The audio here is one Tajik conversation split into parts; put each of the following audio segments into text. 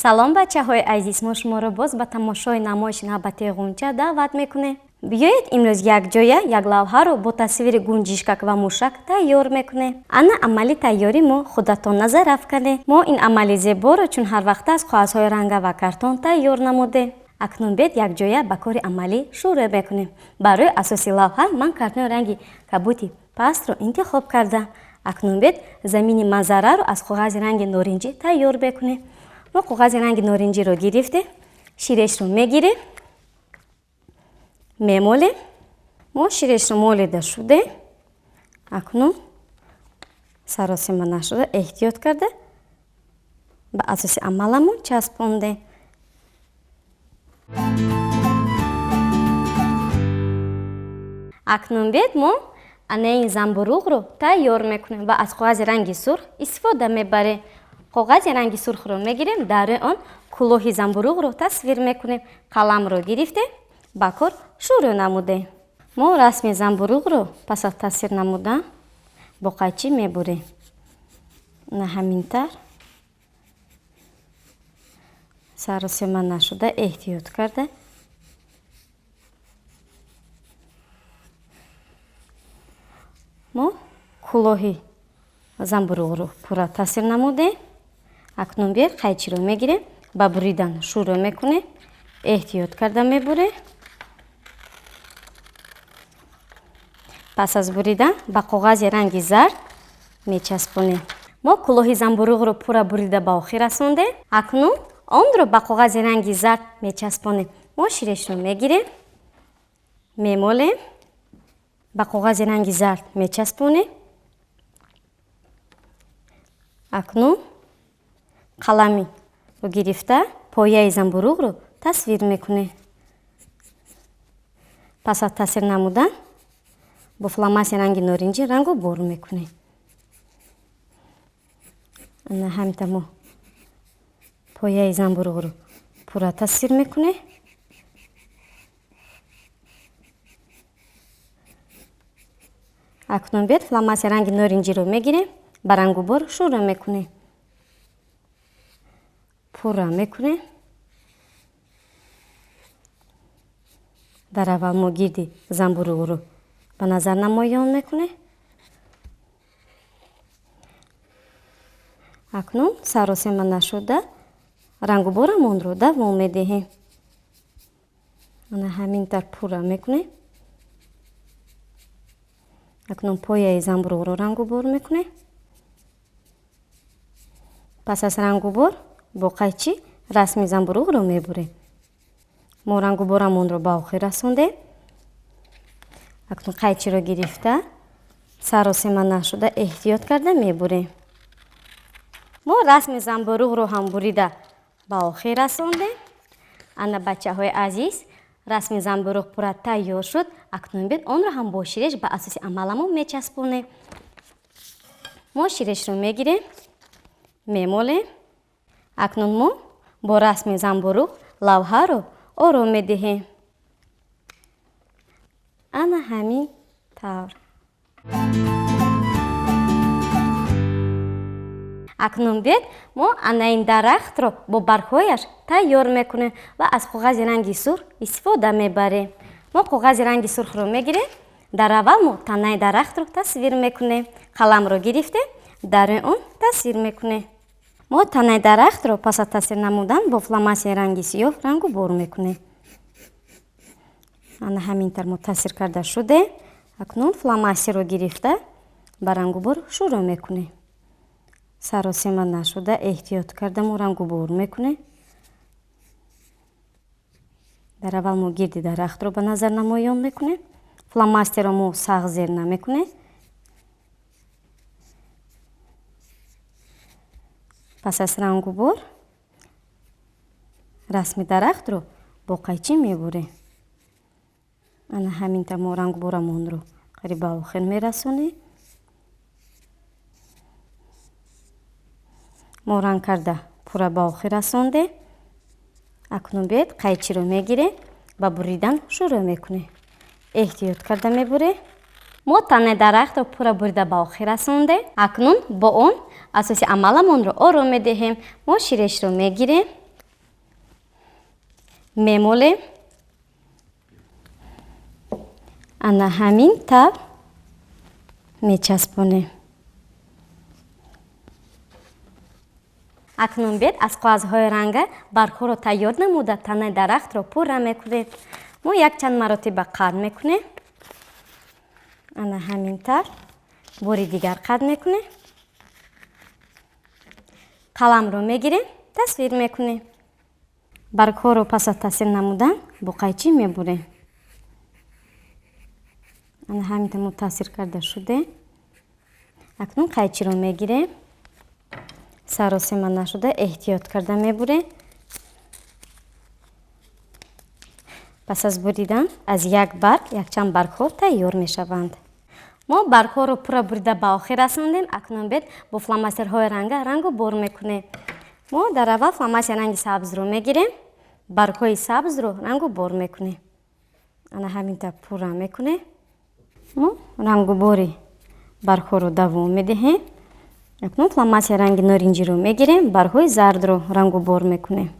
салом бачаҳои азиз, мо шуморо боз ба тамошои намоиши навбати ғунча даъват мекунем. Биёед имрӯз якҷоя як лавҳаро бо тасвири гунҷишкак ва мушак тайёр мекунем. Ана амали тайёри мо худатон назар афканед. Мо ин амали зеборо чун ҳар вақт аз қоғазҳои ранга ва картон тайёр намудем. Акнун бед якҷоя ба кори амалӣ шурӯъ мекунем. Барои асоси лавҳа ман картони ранги кабути пастро интихоб кардам. Акнун бед замини манзараро аз қоғази ранги норинҷӣ тайёр мекунем. мо қоғази ранги норинҷиро гирифтем, ширешро мегирем, мемолем. мо ширешро молида шудем. акнун саросима нашуда эҳтиёт карда ба асоси амаламон часпондем. акнун бед мо анаи замбуруғро тайёр мекунем ва аз қоғази ранги сурх истифода мебарем. қоғази ранги сурхро мегирем, дар он кӯлоҳи замбуруғро тасвир мекунем. қаламро гирифтем, ба кор шурӯъ намудем. мо расми замбуруғро пас аз тасвир намудан бо қайчи мебурем. на ҳамин тар саросима нашуда эҳтиёт карда мо кӯлоҳи замбуруғро пурра тасвир намудем. акнун бер қайчиро мегирем, ба буридан шурӯъ мекунем, эҳтиёт карда мебурем. пас аз буридан ба қоғази ранги зард мечаспонем. мо кӯлоҳи замбуруғро пурра бурида ба охир расондем. акнун онро ба қоғази ранги зард мечаспонем. мо ширешро мегирем, мемолем, ба қоғази ранги зард мечаспонем. акнун қаламиро гирифта пояи замбуруғро тасвир мекунем. пас аз тасвир намудан бо фломастери ранги норинҷӣ рангобор мекунем. ана ҳамита мо пояи замбуруғро пурра тасвир мекунем. акнун бед фломастери ранги норинҷиро мегирем, ба рангубор шурӯъ мекунем. пурра мекунем. дар аввал мо гирди замбуруғро ба назар намоён мекунем. акнун саросима нашуда рангуборамонро давом медиҳем. ана ҳамин тар пурра мекунем. акнун пояи замбуруғро рангубор мекунем. пас аз рангубор бо қайчи расми замбуруғро мебурем. мо рангуборамонро ба охир расондем. акнун қайчиро гирифта саросима нашуда эҳтиёт карда мебурем. мо расми замбуруғро ҳам бурида ба охир расондем. ана бачаҳои азиз, расми замбуруғ пурра тайёр шуд. акнун бед онро ҳам бо ширеш ба асоси амаламон мечаспонем. мо ширешро мегирем, мемолем. акнун мо бо расми замбуруғ лавҳаро ором медиҳем. ана ҳамин тавр. акнун бед мо анаин дарахтро бо баргҳояш тайёр мекунем ва аз қоғази ранги сурх истифода мебарем. мо қоғази ранги сурхро мегирем, дар аввал мо танаи дарахтро тасвир мекунем. қаламро гирифтем, дар он тасвир мекунем. мо танаи дарахтро пас аз тасвир намудан бо фломастери ранги сиёҳ рангубор мекунем. ана ҳамин тар мо тасвир карда шудем. акнун фломастерро гирифта ба рангубор шурӯъ мекунем. саросима нашуда эҳтиёт карда мо рангубор мекунем. дар аввал мо гирди дарахтро ба назар намоён мекунем. фломастерро мо сағз зер намекунем. пас аз рангубор расми дарахтро бо қайчи мебурем. ана ҳамин тар мо рангуборамонро қариб ба охир мерасонем. мо ранг карда пурра ба охир расондем. акнун бед қайчиро мегирем, ба буридан шурӯъ мекунем. эҳтиёт карда мебурем. мо танаи дарахтро пурра бурида ба охир расондем. акнун бо он асоси амаламонро ором медиҳем. мо ширешро мегирем, мемолем. ана ҳамин таб мечаспонем. акнун бед аз қоғазҳои ранга баргҳоро тайёр намуда танаи дарахтро пурра мекунем. мо якчанд маротиба қад мекунем. ана ҳамин тавр бори дигар қад мекунем. қаламро мегирем, тасвир мекунем. баргҳоро пас аз тасвир намудан бо қайчӣ мебурем. ана ҳамин тавр мо тасвир карда шудем. акнун қайчиро мегирем. саросима нашуда эҳтиёт карда мебурем. пас аз буридан аз як барг якчанд баргҳо тайёр мешаванд. мо баргҳоро пурра бурида ба охир расондем. акнун бед бо фломастерҳои ранга рангу бор мекунем. мо дар аввал фломастер ранги сабзро мегирем. баргҳои сабзро рангу бор мекунем. ана ҳамин тавр пурра мекунем. мо рангу бори баргҳоро давом медиҳем. акнун фломастер ранги норанҷиро мегирем. баргҳои зардро рангу бор мекунем.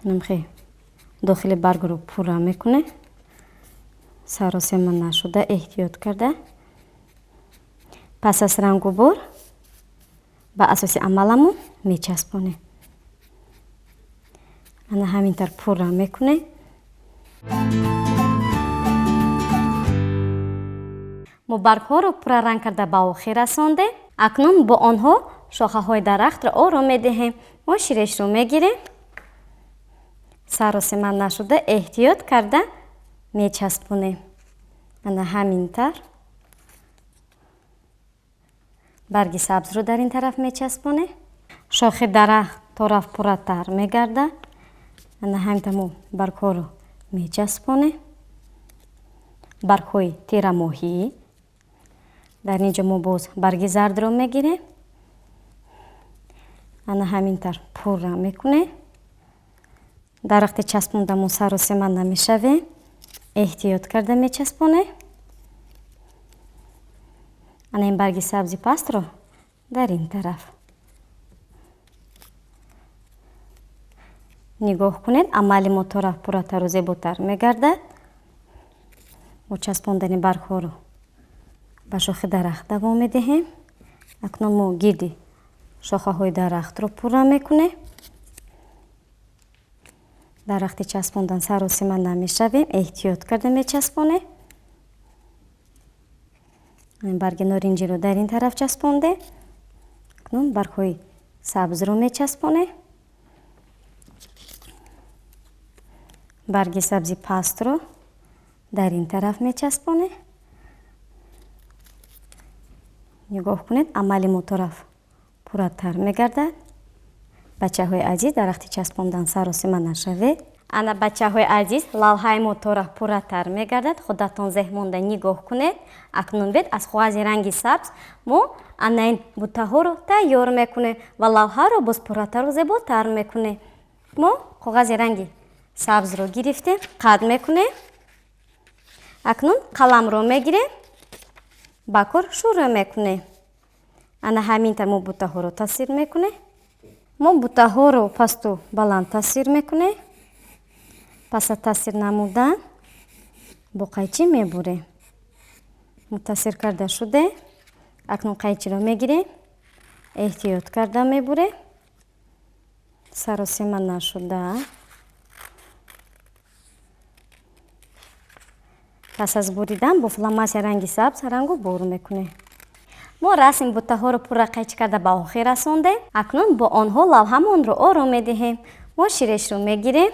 намхе дохили баргро пурра мекунем. саросима нашуда эҳтиёт карда. пас аз рангу бор ба асоси амаламон мечаспонем. ана ҳамин тавр пурра мекунем. мо баргҳоро пурра ранг карда ба охир расондем. акнун бо онҳо шохаҳои дарахтро ором медиҳем. мо ширешро мегирем. саросима нашуда эҳтиёт карда мечаспонем. ана ҳамин тавр барги сабзро дар ин тараф мечаспонем. шохи дарахт тораф пурратар мегардад. ана ҳамин тавр мо баргҳоро мечаспонем. баргҳои тирамоҳӣ. дар ин ҷо мо боз барги зардро мегирем. ана ҳамин тавр пурра мекунем. дар вақти часпонда мо саросима намешавем. эҳтиёт карда мечаспонем. ана ин барги сабзи пастро дар ин тараф. нигоҳ кунед, амали мо тораф пурратару зеботар мегардад. бо часпондани баргҳоро ба шохи дарахт давом медиҳем. акнун мо гирди шохаҳои дарахтро пурра мекунем. дар вақти часпондан саросима намешавем. эҳтиёт карда мечаспонем. барги норанҷиро дар ин тараф часпондем. акнун баргҳои сабзро мечаспонем. барги сабзи пастро дар ин тараф мечаспонем. нигоҳ кунед, амали мо тораф пурратар мегардад. бачаҳои азиз, дар вақти часпондан саросима нашавед. ана бачаҳои азиз, лавҳаи мо тораф пурратар мегардад. худатон зеҳ монда нигоҳ кунед. акнун бед аз қоғази ранги сабз мо ана ин буттаҳоро тайёр мекунем ва лавҳаро боз пурратару зеботар мекунем. мо қоғази ранги сабзро гирифтем, қад мекунем. акнун қаламро мегирем, ба кор шурӯъ мекунем. ана ҳамин тавр мо буттаҳоро тасвир мекунем. мо буттаҳоро пасту баланд тасвир мекунем. пас аз тасвир намудан бо қайчӣ мебурем. мо тасвир карда шудем. акнун қайчиро мегирем, эҳтиёт карда мебурем. саросима нашуда. пас аз буридан бо фломастер ранги сабз рангу бор мекунем. мо расми буттаҳоро пурра қайчӣ карда ба охир расондем. акнун бо онҳо лавҳамонро ором медиҳем. мо ширешро мегирем,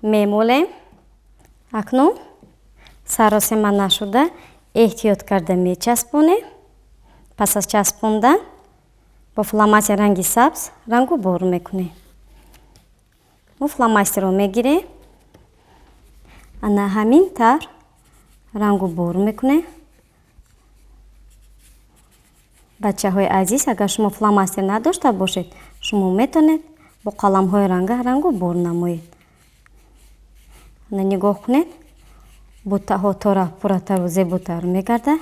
мемолем. акнун саросима нашуда эҳтиёт карда мечаспонем. пас аз часпондан бо фломастер ранги сабз рангу бор мекунем. мо фломастерро мегирем. ана ҳамин тавр рангу бор мекунем. бачаҳои азиз, агар шумо фломастер надошта бошед, шумо метавонед бо қаламҳои ранга рангу бор намоед. ана нигоҳ кунед, буттаҳо тораф пурратару зеботар мегардад.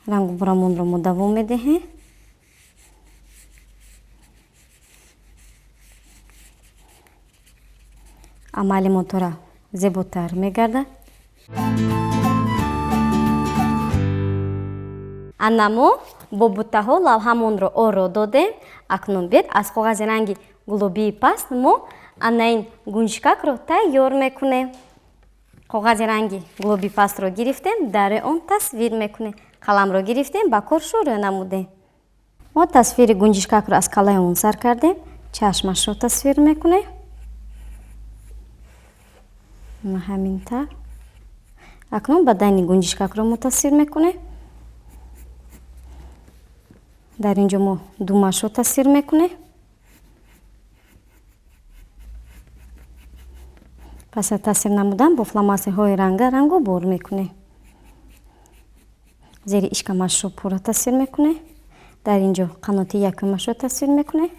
рангу бурамонро мо давом медиҳем. амали мо тора зеботар мегардад. ана мо бо буттаҳо лавҳамонро оро додем. Акнун бед аз коғази ранги гулобии паст мо ана ин гунҷикакро тайёр мекунем. Коғази ранги гулобии пастро гирифтем, дар он тасвир мекунем. Қаламро гирифтем, ба кор шурӯъ намудем. Мо тасвири гунҷишкакро аз калаи он сар кардем. Чашмашро тасвир мекунем. Ҳамин тавр. Акнун бадани гунҷишкакро мо тасвир мекунем. Дар инҷо мо думашро тасвир мекунем. Пас аз тасвир намудан бо фломастерҳои ранга рангу бор мекунем. Зери ишкамашро пурра тасвир мекунем. Дар инҷо қаноти якумашро тасвир мекунем.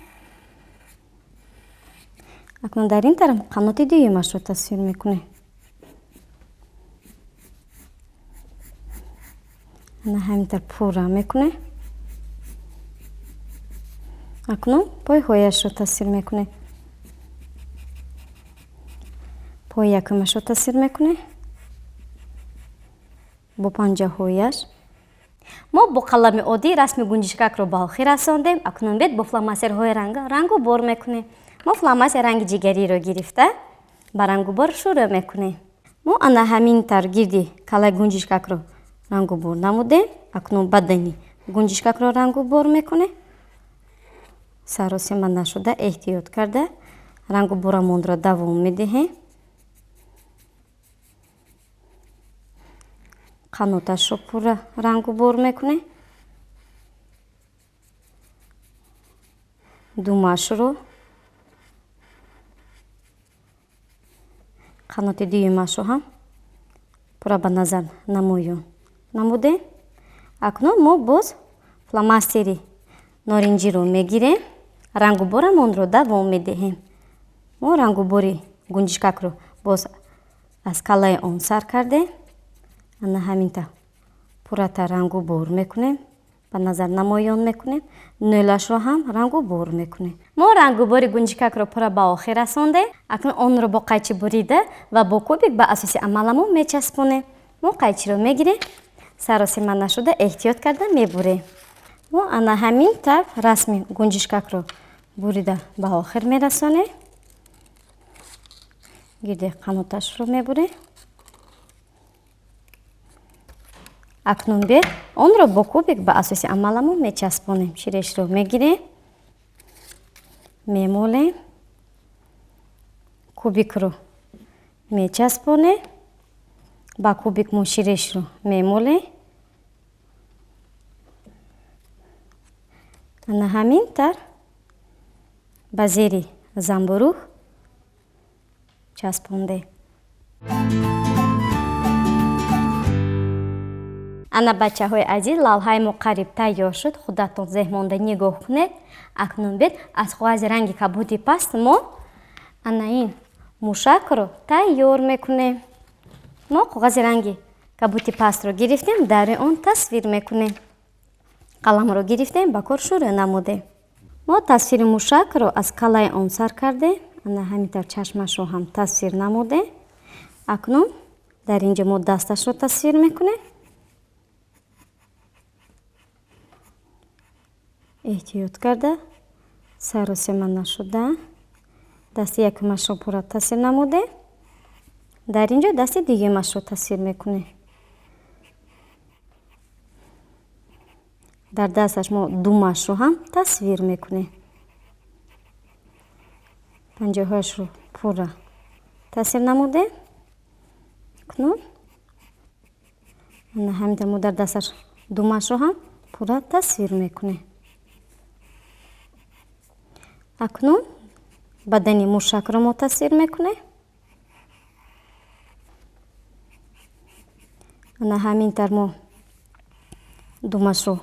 Акнун дар ин тараф қаноти дуюмашро тасвир мекунем. ана ҳаминтар пурра мекунем. Акнун пойҳояшро тасвир мекунем. пои якумашро тасвир мекунем. бо панҷаҳояш. Мо бо қалами оддӣ расми гунҷишкакро ба охир расондем. Акнун бед бо фломастерҳои ранга рангу бор мекунем. Мо фломастер ранги ҷигариро гирифта ба рангу бор шурӯъ мекунем. Мо ана ҳамин тавр гирди калаи гунҷишкакро рангу бор намудем. Акнун бадани гунҷишкакро рангу бор мекунем. Саросима нашуда эҳтиёт карда рангу борамонро давом медиҳем. қаноташро пурра рангу бор мекунем. думашро, қаноти дуюмашро ҳам пурра ба назар намоён намудем. Акнун мо боз фломастери норинҷиро мегирем. Рангу борамонро давом медиҳем. Мо рангу бори гунҷишкакро боз аз калаи он сар кардем. ана ҳамин тавр пуррата рангу бор мекунем. ба назар намоён мекунем. нӯлашро ҳам рангу бор мекунем. Мо рангу бори гунҷикакро пурра ба охир расондем. Акнун онро бо қайчи бурида ва бо кубик ба асоси амаламон мечаспонем. Мо қайчиро мегирем, саросима нашуда эҳтиёт карда мебурем. Мо ана ҳамин тавр расми гунҷишкакро бурида ба охир мерасонем. гирди қаноташро мебурем. Акнун бед онро бо кубик ба асоси амаламон мечаспонем. ширешро мегирем, мемолем, кубикро мечаспонем. ба кубик мо ширешро мемолем. ана ҳамин тавр ба зери замбуруғ часпондем. ана бачаҳои азиз, лавҳаи мо қариб тайёр шуд. худатон зеҳмонда нигоҳ кунед. Акнун бед аз коғази ранги кабуди паст мо ана ин мушакро тайёр мекунем. мо коғази ранги кабути пастро гирифтем, дар он тасвир мекунем. қаламро гирифтем, ба кор шурӯъ намудем. мо тасвири мушакро аз калаи он сар кардем. ана ҳамин тавр чашмашро ҳам тасвир намудем. Акнун дар инҷо мо дасташро тасвир мекунем. эҳтиёт карда саросима нашуда дасти якумашро пурра тасвир намудем. дар инҷо дасти дуюмашро тасвир мекунем. дар дасташ мо думашро ҳам тасвир мекунем. панҷаҳояшро пурра тасвир намудем. Акнун ана ҳамин тавр мо дар дасташ думашро ҳам пурра тасвир мекунем. Акнун бадани мушакро мо тасвир мекунем. ана ҳамин тавр мо думашро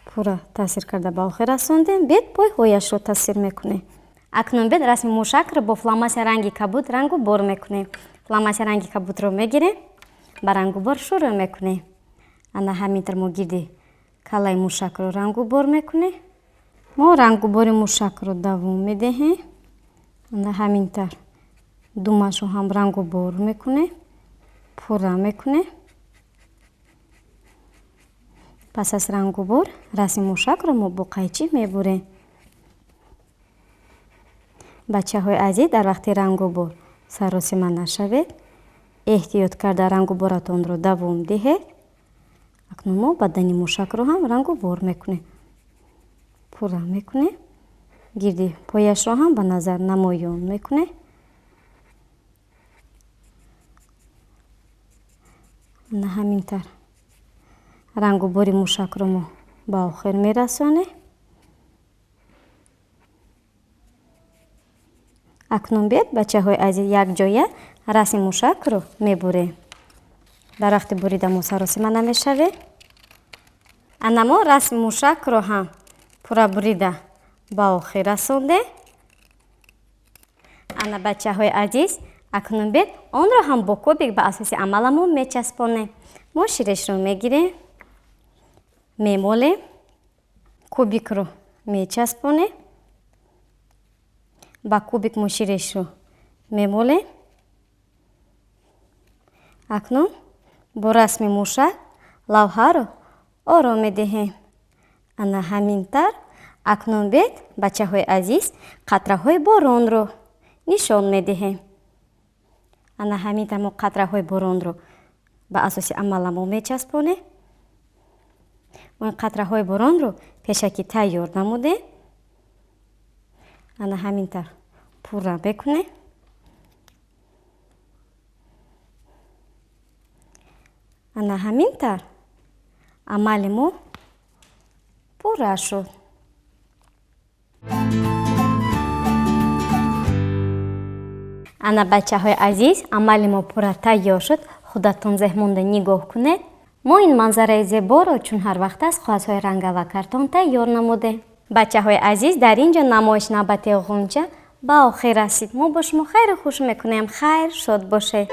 пурра тасвир карда ба охир расондем. бед пойҳояшро тасвир мекунем. Акнун бед расми мушакро бо фломастер ранги кабуд рангу бор мекунем. фломастер ранги кабудро мегирем, ба рангу бор шурӯъ мекунем. ана ҳамин тавр мо гирди калаи мушакро рангу бор мекунем. мо рангу бори мушакро давом медиҳем. ана ҳамин тавр думашро ҳам рангу бор мекунем, пурра мекунем. пас аз рангу бор расми мушакро мо бо қайчӣ мебурем. бачаҳои азиз, дар вақти рангу бор саросима нашавед, эҳтиёт карда рангу боратонро давом диҳед. акнун мо бадани мушакро ҳам рангу бор мекунем, пурра мекунем. гирди пояшро ҳам ба назар намоён мекунем. на ҳамин тар рангу бори мушакро мо ба охир мерасонем. акнун биед бачаҳои азиз, якҷоя расми мушакро мебурем. дар вақти бурида мо саросима намешавем. ана мо расми мушакро ҳам пурра бурида ба охир расондем. ана бачаҳои азиз, акнун биед онро ҳам бо кубик ба асоси амаламон мечаспонем. мо ширешро мегирем, мемолем, кубикро мечаспонем. ба кубик мо ширешро мемолем. акнун бо расми мушак лавҳаро ором медиҳем. ана ҳамин тар акнун биед бачаҳои азиз, қатраҳои боронро нишон медиҳем. ана ҳамин тар мо қатраҳои боронро ба асоси амаламон мечаспонем. мо ин қатраҳои боронро пешакӣ тайёр намудем. ана ҳамин тар пурра мекунем. ана ҳамин тар амали мо пурра шуд. ана бачаҳои азиз, амали мо пурра тайёр шуд. худатон зеҳмонда нигоҳ кунед. мо ин манзараи зеборо чун ҳар вақт аст қоғазҳои рангава картон тайёр намудем. бачаҳои азиз, дар ин ҷо намоиш навбати ғунҷа ба охир расид. мо бо шумо хайру хуш мекунем. хайр, шод бошед.